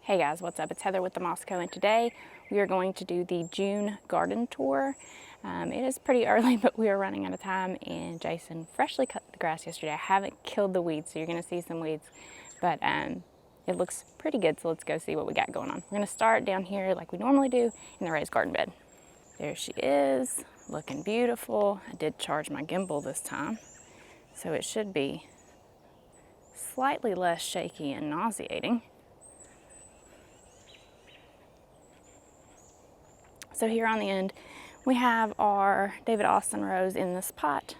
Hey guys, what's up? It's Heather with the Mosco, and today we are going to do the June garden tour. It is pretty early, but we are running out of time, and Jason freshly cut the grass yesterday. I haven't killed the weeds, so you're going to see some weeds, but it looks pretty good, so let's go see what we got going on. We're going to start down here like we normally do in the raised garden bed. There she is, looking beautiful. I did charge my gimbal this time, so it should be slightly less shaky and nauseating. So here on the end, we have our David Austin rose in this pot,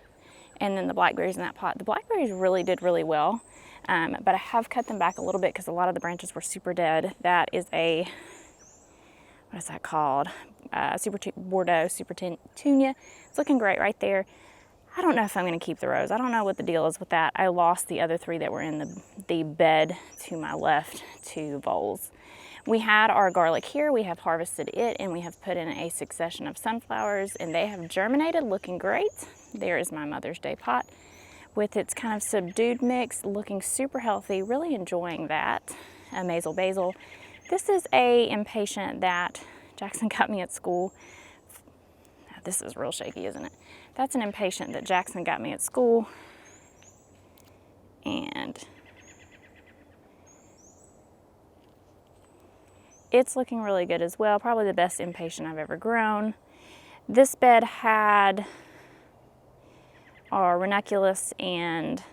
and then the blackberries in that pot. The blackberries really did really well, but I have cut them back a little bit because a lot of the branches were super dead. That is a, what is that called? Bordeaux Super Tunia. It's looking great right there. I don't know if I'm going to keep the rose. I don't know what the deal is with that. I lost the other three that were in the bed to my left to voles. We had our garlic here, we have harvested it, and we have put in a succession of sunflowers, and they have germinated, looking great. There is my Mother's Day pot with its kind of subdued mix, looking super healthy, really enjoying that. Mazel basil. This is a impatient that Jackson got me at school. This is real shaky, isn't it? That's an impatient that Jackson got me at school, and it's looking really good as well. Probably the best impatient I've ever grown. This bed had our ranunculus and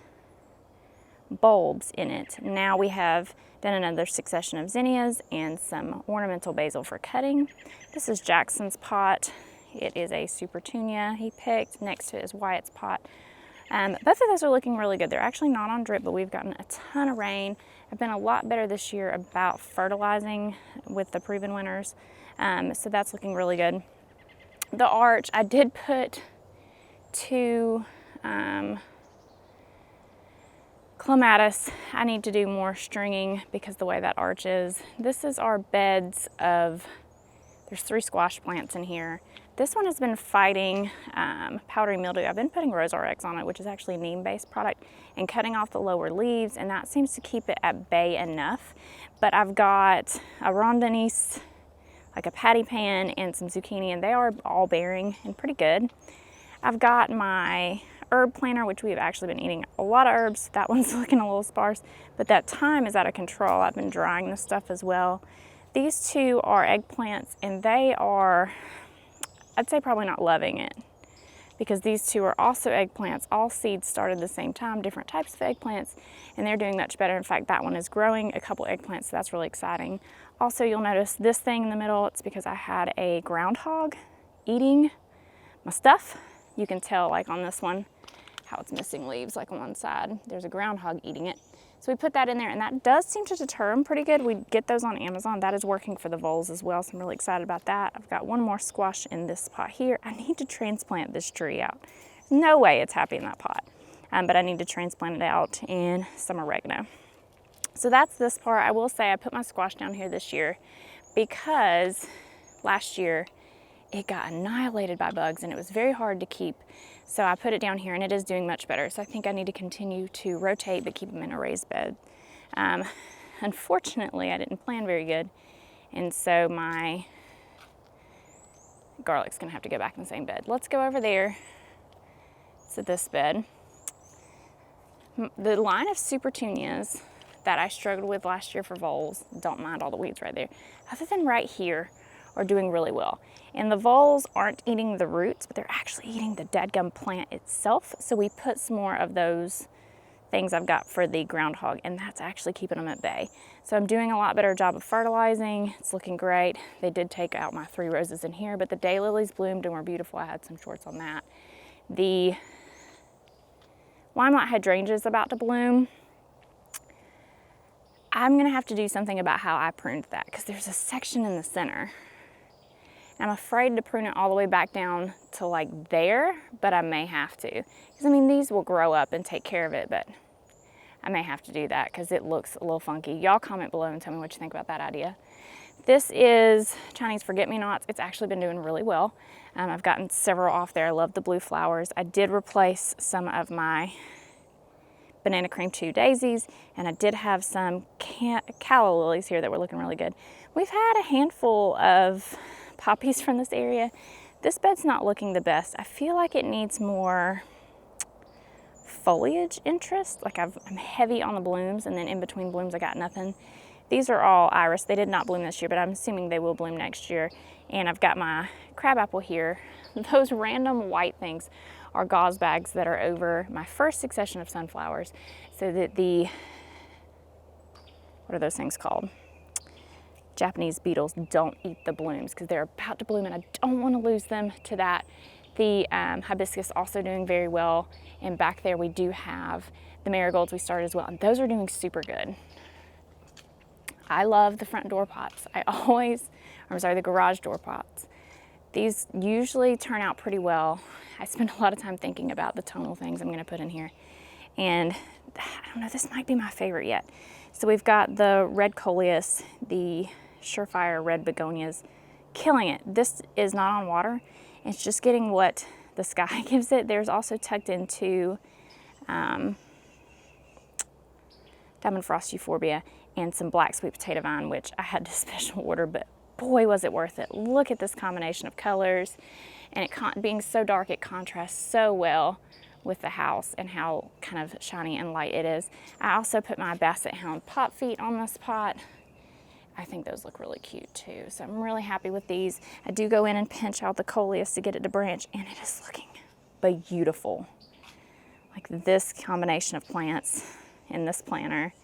bulbs in it. Now we have done another succession of zinnias and some ornamental basil for cutting. This is Jackson's pot. It is a Super Tunia he picked. Next to it is Wyatt's pot. Both of those are looking really good. They're actually not on drip, but we've gotten a ton of rain. I've been a lot better this year about fertilizing with the Proven Winners, so that's looking really good. The arch, I did put two clematis. I need to do more stringing because the way that arch is. This is our beds of, there's 3 squash plants in here. This one has been fighting powdery mildew. I've been putting Rose RX on it, which is actually a neem-based product, and cutting off the lower leaves, and that seems to keep it at bay enough. But I've got a rondinise, like a patty pan, and some zucchini, and they are all bearing and pretty good. I've got my herb planter, which we've actually been eating a lot of herbs. That one's looking a little sparse, but that thyme is out of control. I've been drying this stuff as well. These two are eggplants, and they are, I'd say, probably not loving it, because these two are also eggplants. All seeds started at the same time, different types of eggplants, and they're doing much better. In fact, that one is growing a couple eggplants, so that's really exciting. Also, you'll notice this thing in the middle. It's because I had a groundhog eating my stuff. You can tell, like on this one, how it's missing leaves, like on one side. There's a groundhog eating it. So we put that in there, and that does seem to deter them pretty good. We get those on Amazon. That is working for the voles as well, so I'm really excited about that. I've got one more squash in this pot here. I need to transplant this tree out. No way it's happy in that pot, but I need to transplant it out, and some oregano. So that's this part. I will say I put my squash down here this year because last year it got annihilated by bugs, and it was very hard to keep. So I put it down here, and it is doing much better. So I think I need to continue to rotate, but keep them in a raised bed. Unfortunately, I didn't plan very good, and so my garlic's gonna have to go back in the same bed. Let's go over there to this bed. The line of Super Tunias that I struggled with last year for voles, don't mind all the weeds right there, other than right here, are doing really well. And the voles aren't eating the roots, but they're actually eating the dadgum plant itself. So we put some more of those things I've got for the groundhog, and that's actually keeping them at bay. So I'm doing a lot better job of fertilizing. It's looking great. They did take out my 3 roses in here, but the daylilies bloomed and were beautiful. I had some shorts on that. The limelight hydrangea is about to bloom. I'm gonna have to do something about how I pruned that, because there's a section in the center. I'm afraid to prune it all the way back down to like there, but I may have to. Because I mean, these will grow up and take care of it, but I may have to do that because it looks a little funky. Y'all comment below and tell me what you think about that idea. This is Chinese forget-me-nots. It's actually been doing really well. I've gotten several off there. I love the blue flowers. I did replace some of my Banana Cream 2 daisies, and I did have some calla lilies here that were looking really good. We've had a handful of poppies from this area. This bed's not looking the best. I feel like it needs more foliage interest. Like I'm heavy on the blooms, and then in between blooms I got nothing. These are all iris. They did not bloom this year, but I'm assuming they will bloom next year. And I've got my crabapple here. Those random white things are gauze bags that are over my first succession of sunflowers, so that the, what are those things called? Japanese beetles don't eat the blooms, because they're about to bloom and I don't want to lose them to that. The hibiscus also doing very well, and back there we do have the marigolds we started as well, and those are doing super good. I love the front door pots. The garage door pots. These usually turn out pretty well. I spend a lot of time thinking about the tonal things I'm gonna put in here. And I don't know, this might be my favorite yet. So we've got the red coleus, the Surefire red begonias, killing it. This is not on water. It's just getting what the sky gives it. There's also tucked into Diamond Frost Euphorbia and some black sweet potato vine, which I had to special order, but boy, was it worth it. Look at this combination of colors, and it being so dark, it contrasts so well with the house and how kind of shiny and light it is. I also put my Basset Hound pot feet on this pot. I think those look really cute too, so I'm really happy with these. I do go in and pinch out the coleus to get it to branch, and it is looking beautiful. Like this combination of plants in this planter.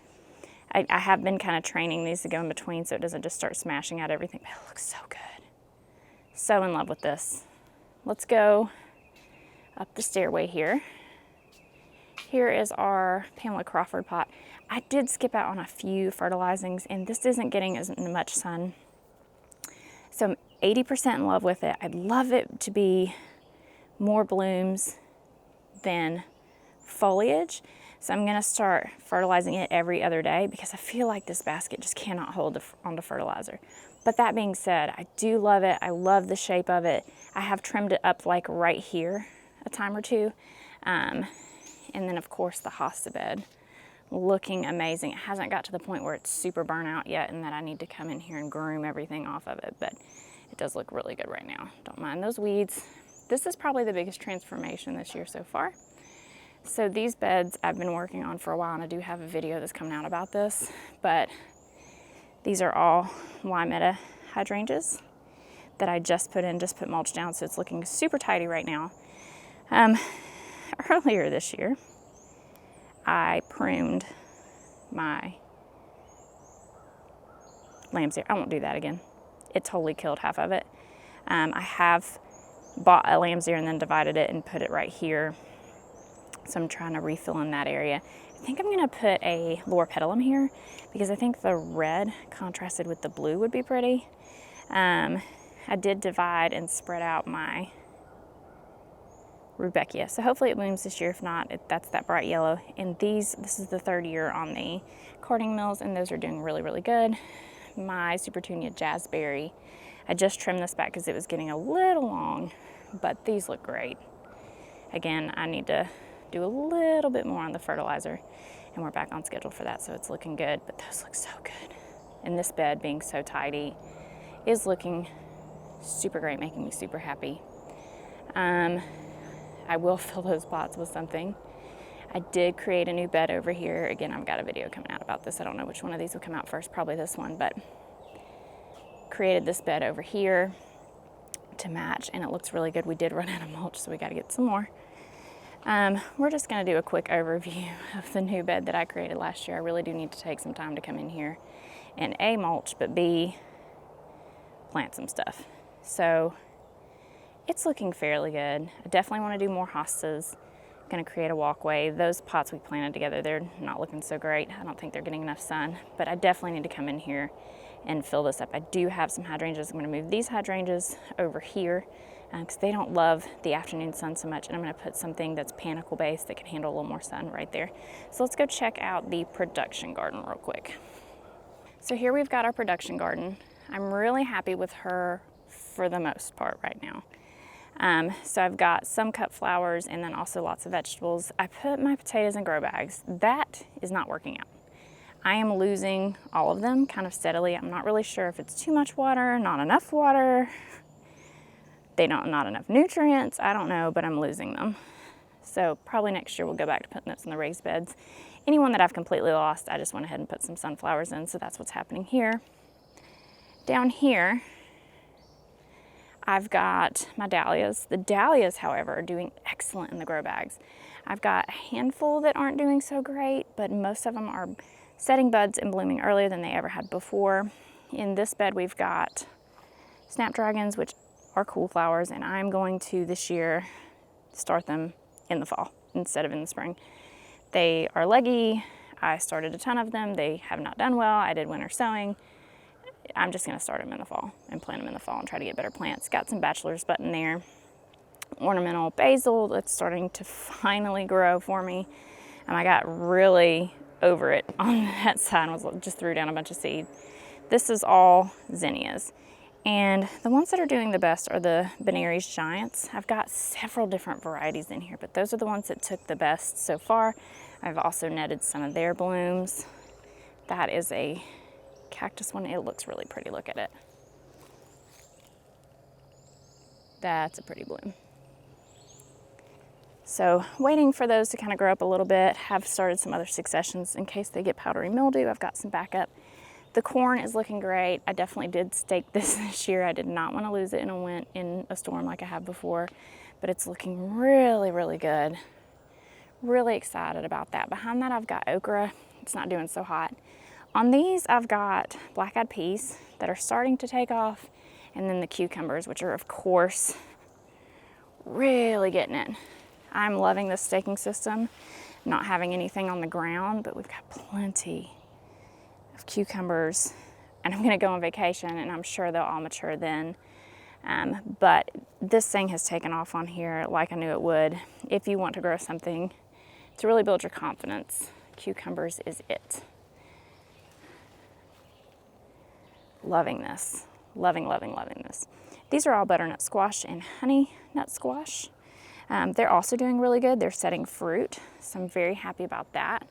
I have been kind of training these to go in between so it doesn't just start smashing out everything, but it looks so good. So in love with this. Let's go up the stairway here. Here is our Pamela Crawford pot. I did skip out on a few fertilizings, and this isn't getting as much sun. So I'm 80% in love with it. I'd love it to be more blooms than foliage. So I'm gonna start fertilizing it every other day, because I feel like this basket just cannot hold onto fertilizer. But that being said, I do love it. I love the shape of it. I have trimmed it up like right here a time or two. And then of course the hosta bed, looking amazing. It hasn't got to the point where it's super burnt out yet and that I need to come in here and groom everything off of it, but it does look really good right now. Don't mind those weeds. This is probably the biggest transformation this year so far. So these beds I've been working on for a while, and I do have a video that's coming out about this, but these are all Wymetta hydrangeas that I just put mulch down, so it's looking super tidy right now. Earlier this year, I pruned my lamb's ear. I won't do that again. It totally killed half of it. I have bought a lamb's ear and then divided it and put it right here. So I'm trying to refill in that area. I think I'm gonna put a Loropetalum here, because I think the red contrasted with the blue would be pretty. I did divide and spread out my Rudbeckia, so hopefully it blooms this year. If not, that's that bright yellow. And this is the third year on the carding mills, and those are doing really, really good. My Supertunia Jazzberry, I just trimmed this back because it was getting a little long, but these look great. Again, I need to do a little bit more on the fertilizer, and we're back on schedule for that, so it's looking good, but those look so good. And this bed being so tidy is looking super great, making me super happy. I will fill those pots with something. I did create a new bed over here. Again, I've got a video coming out about this. I don't know which one of these will come out first, probably this one, but created this bed over here to match, and it looks really good. We did run out of mulch, so we got to get some more. We're just going to do a quick overview of the new bed that I created last year. I really do need to take some time to come in here and A, mulch, but B, plant some stuff. So it's looking fairly good. I definitely want to do more hostas. I'm going to create a walkway. Those pots we planted together, they're not looking so great. I don't think they're getting enough sun, but I definitely need to come in here and fill this up. I do have some hydrangeas. I'm going to move these hydrangeas over here because they don't love the afternoon sun so much, and I'm going to put something that's panicle based that can handle a little more sun right there. So let's go check out the production garden real quick. So here we've got our production garden. I'm really happy with her for the most part right now. So I've got some cut flowers and then also lots of vegetables. I put my potatoes in grow bags. That is not working out. I am losing all of them kind of steadily. I'm not really sure if it's too much water, not enough water, not enough nutrients. I don't know, but I'm losing them. So probably next year we'll go back to putting those in the raised beds. Anyone that I've completely lost, I just went ahead and put some sunflowers in, so that's what's happening here. Down here, I've got my dahlias. The dahlias, however, are doing excellent in the grow bags. I've got a handful that aren't doing so great, but most of them are setting buds and blooming earlier than they ever had before. In this bed, we've got snapdragons, which are cool flowers, and I'm going to this year start them in the fall instead of in the spring. They are leggy. I started a ton of them. They have not done well. I did winter sowing. I'm just gonna start them in the fall and plant them in the fall and try to get better plants. Got some bachelor's button there. Ornamental basil that's starting to finally grow for me. And I got really over it on that side and just threw down a bunch of seed. This is all zinnias. And the ones that are doing the best are the Benary's Giants. I've got several different varieties in here, but those are the ones that took the best so far. I've also netted some of their blooms. That is a cactus one. It looks really pretty. Look at it. That's a pretty bloom. So waiting for those to kind of grow up a little bit. Have started some other successions in case they get powdery mildew. I've got some backup. The corn is looking great. I definitely did stake this year. I did not want to lose it in a storm like I have before, but it's looking really, really good. Really excited about that. Behind that, I've got okra. It's not doing so hot. On these, I've got black-eyed peas that are starting to take off, and then the cucumbers, which are, of course, really getting it. I'm loving this staking system, not having anything on the ground, but we've got plenty of cucumbers, and I'm gonna go on vacation, and I'm sure they'll all mature then. But this thing has taken off on here like I knew it would. If you want to grow something to really build your confidence, cucumbers is it. Loving this. Loving, loving, loving this. These are all butternut squash and honey nut squash. They're also doing really good. They're setting fruit, so I'm very happy about that.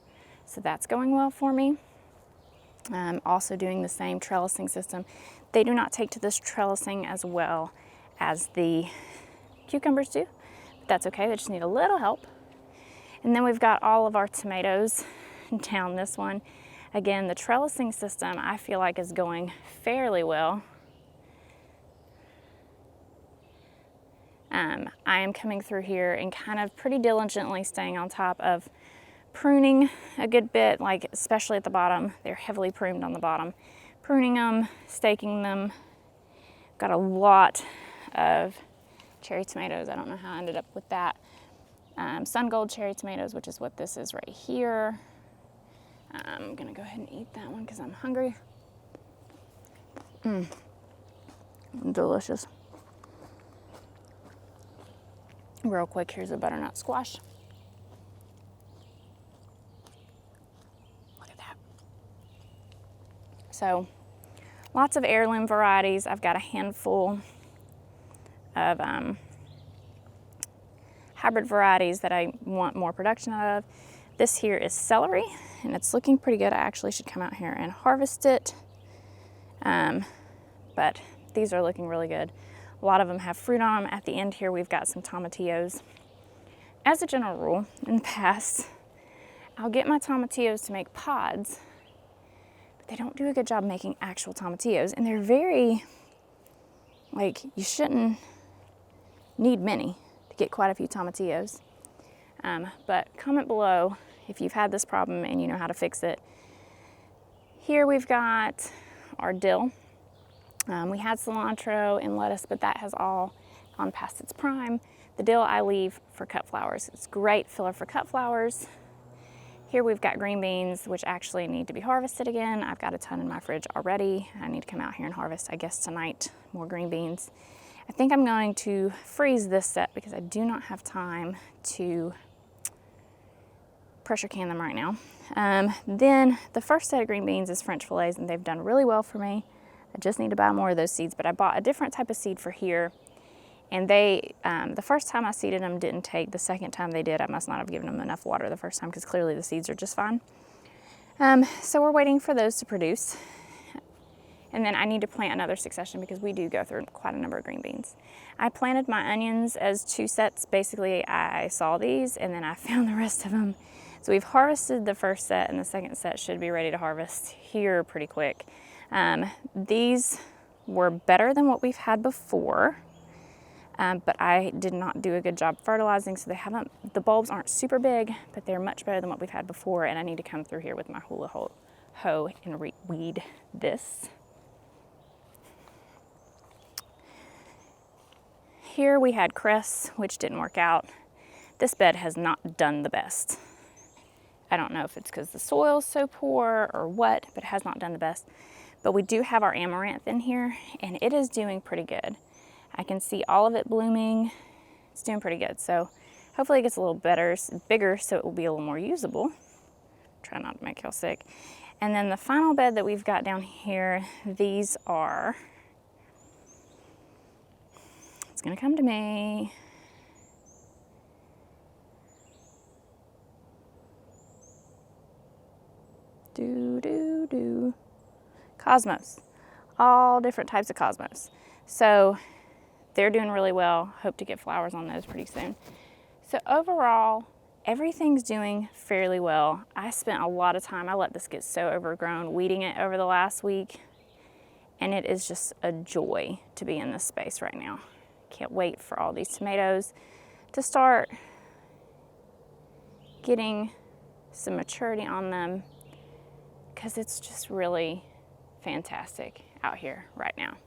So that's going well for me. Also doing the same trellising system. They do not take to this trellising as well as the cucumbers do, but that's okay. They just need a little help. And then we've got all of our tomatoes down this one. Again, the trellising system I feel like is going fairly well. I am coming through here and kind of pretty diligently staying on top of pruning a good bit, like especially at the bottom. They're heavily pruned on the bottom. Pruning them, staking them. Got a lot of cherry tomatoes. I don't know how I ended up with that. Sun Gold cherry tomatoes, which is what this is right here. I'm gonna go ahead and eat that one because I'm hungry. Delicious. Real quick, here's a butternut squash. Look at that. So, lots of heirloom varieties. I've got a handful of hybrid varieties that I want more production out of. This here is celery, and it's looking pretty good. I actually should come out here and harvest it. But these are looking really good. A lot of them have fruit on them. At the end here, we've got some tomatillos. As a general rule, in the past, I'll get my tomatillos to make pods, but they don't do a good job making actual tomatillos. And they're very, like, you shouldn't need many to get quite a few tomatillos. But comment below if you've had this problem and you know how to fix it. Here we've got our dill. We had cilantro and lettuce, but that has all gone past its prime. The dill I leave for cut flowers. It's great filler for cut flowers. Here we've got green beans, which actually need to be harvested again. I've got a ton in my fridge already. I need to come out here and harvest, I guess, tonight, more green beans. I think I'm going to freeze this set because I do not have time to pressure can them right now. Then the first set of green beans is French fillets, and they've done really well for me. I just need to buy more of those seeds, but I bought a different type of seed for here, And they, the first time I seeded them didn't take. The second time they did, I must not have given them enough water the first time because clearly the seeds are just fine. So we're waiting for those to produce. And then I need to plant another succession because we do go through quite a number of green beans. I planted my onions as 2 sets. Basically, I saw these and then I found the rest of them. So we've harvested the first set and the second set should be ready to harvest here pretty quick. These were better than what we've had before, but I did not do a good job fertilizing, so the bulbs aren't super big, but they're much better than what we've had before, and I need to come through here with my hula hoe and weed this. Here we had cress, which didn't work out. This bed has not done the best. I don't know if it's because the soil's so poor or what, but it has not done the best. But we do have our amaranth in here, and it is doing pretty good. I can see all of it blooming. It's doing pretty good. So hopefully it gets a little bigger, so it will be a little more usable. Try not to make y'all sick. And then the final bed that we've got down here, these are, it's gonna come to me. Cosmos, all different types of cosmos. So they're doing really well. Hope to get flowers on those pretty soon. So overall, everything's doing fairly well. I spent a lot of time, I let this get so overgrown, weeding it over the last week, and it is just a joy to be in this space right now. Can't wait for all these tomatoes to start getting some maturity on them, because it's just really fantastic out here right now.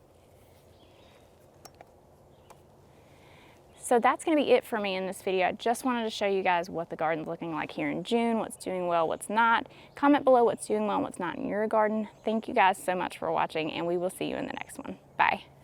So that's gonna be it for me in this video. I just wanted to show you guys what the garden's looking like here in June, what's doing well, what's not. Comment below what's doing well and what's not in your garden. Thank you guys so much for watching, and we will see you in the next one. Bye.